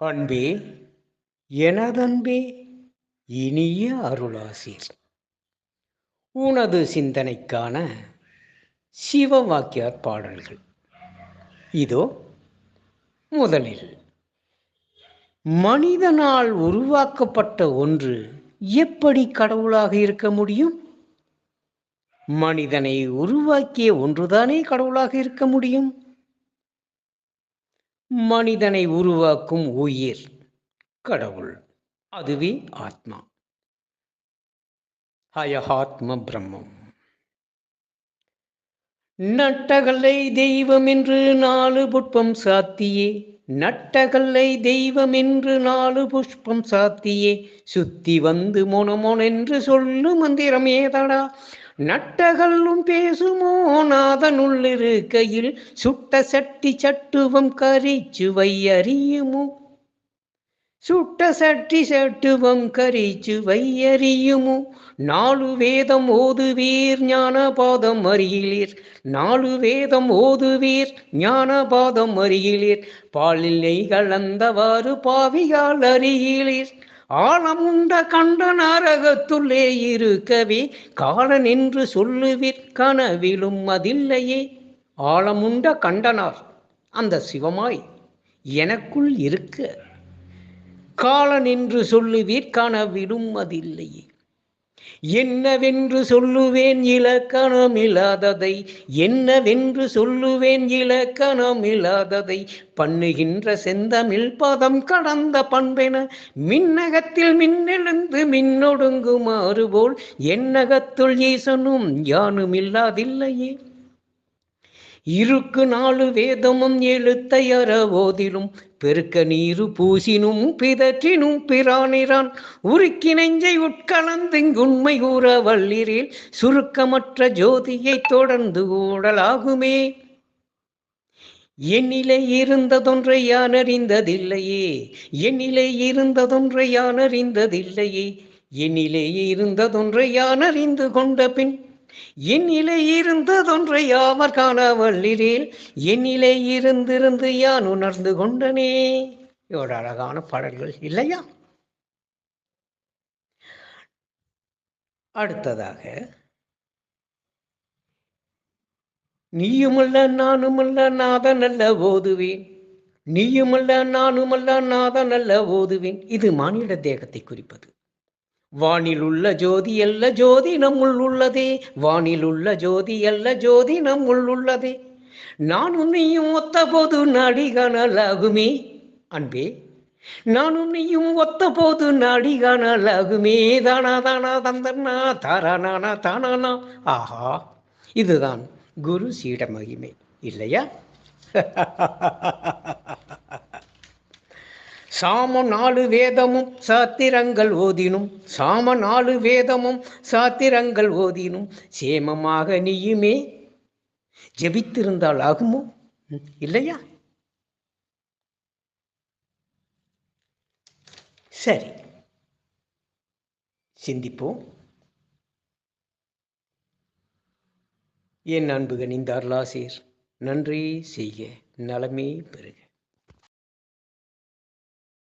அன்பே, எனதன்பே, இனிய அருளாசீர். உனது சிந்தனைக்கான சிவவாக்கியார் பாடல்கள் இதோ. முதலில், மனிதனால் உருவாக்கப்பட்ட ஒன்று எப்படி கடவுளாக இருக்க முடியும்? மனிதனை உருவாக்கிய ஒன்றுதானே கடவுளாக இருக்க முடியும். மனிதனை உருவாக்கும் உயிர் கடவுள், அதுவே ஆத்மா, அயஹாத்ம பிரம்மம். நட்டகல்லை தெய்வம் என்று 4 புஷ்பம் சாத்தியே, நட்டகல்லை தெய்வம் என்று 4 புஷ்பம் சாத்தியே, சுத்தி வந்து மொனமொனென்று சொல்லு மந்திரம் ஏதடா. நட்டகல்லும் பேசுமோ நாதனுள்ளிருக்கையில், சுட்ட சட்டி சட்டுவம் கரிச்சுவை அறியுமோ, சுட்ட சட்டி சட்டுவம் கரிச்சுவை அறியுமோ. 4 வேதம் ஓதுவீர் ஞானபாதம் அறியிலீர், 4 வேதம் ஓதுவீர் ஞானபாதம் அறியிலீர், பாலில் நெய் கலந்தவாறு பாவியால் அறியிலீர். ஆழமுண்ட கண்ட நரகத்துள்ளே இருக்கவே காலன் என்று சொல்லுவீர், கனவிலும் அதில்லையே. ஆழமுண்ட கண்டனார் அந்த சிவமாய் எனக்குள் இருக்க, காலன் என்று சொல்லுவீர், கனவிலும் அதில்லையே. என்னவென்று சொல்லுவேன் இலக்கணமில்லாததை, என்னவென்று சொல்லுவேன் இலக்கணமில்லாததை, பண்ணுகின்ற செந்தமிழ் பதம் கடந்த பண்பென, மின்னகத்தில் மின்னெழுந்து மின்னொடுங்குமாறு போல், என்னகத்துள் ஈசனும் யானுமில்லாதில்லையே. இருக்கு 4 வேதமும் எழுத்தை அறவோதிலும், பெருக்க நீரு பூசினும் பிதற்றினும் பிரானிரான், உருக்கி நெஞ்சை உட்கலந்துங்குண்மை கூற வல்லிரேல், சுருக்கமற்ற ஜோதியை தொடர்ந்து கூடலாகுமே. என்னிலே இருந்ததொன்றை யான் அறிந்ததில்லையே, என்னிலே இருந்ததொன்றை யான் அறிந்ததில்லையே, என்னிலே இருந்ததொன்றை யான் அறிந்து கொண்ட பின், என்னிலே இருந்ததொன்றை யாவர் காண வல்லிரேல், என்னிலே இருந்திருந்து யான் உணர்ந்து கொண்டனே. இவ்வளவு அழகான பாடல்கள் இல்லையா? அடுத்ததாக, நீயுமல்ல நானுமல்ல நாதனல்ல ஓதுவேன், நீயுமல்ல நானுமல்ல நாதனல்ல ஓதுவேன். இது மானிட தேகத்தை குறிப்பது. வானில் உள்ள ஜோதி அல்ல ஜோதி நம்முள் உள்ளதே, வானில் உள்ள ஜோதி அல்ல ஜோதி நம்முள் உள்ளதே. நானும் நீயும் ஒத்த போது நாடி காணலாகுமே. அன்பே, நானும் நீயும் ஒத்த போது நாடி காணலாகுமே. தானா தானா தந்தனா தாரானா தானானா. ஆஹா, இதுதான் குரு சீட மகிமை இல்லையா? சாம 4 வேதமும் சாத்திரங்கள் ஓதினும், சாம 4 வேதமும் சாத்திரங்கள் ஓதினும், சேமமாக நீயுமே ஜெபித்திருந்தால் ஆகுமோ இல்லையா? சரி, சிந்திப்போம். என் அன்பு கனிந்த அருளாசீர் நன்றி செய்க, நலமே பெறுக.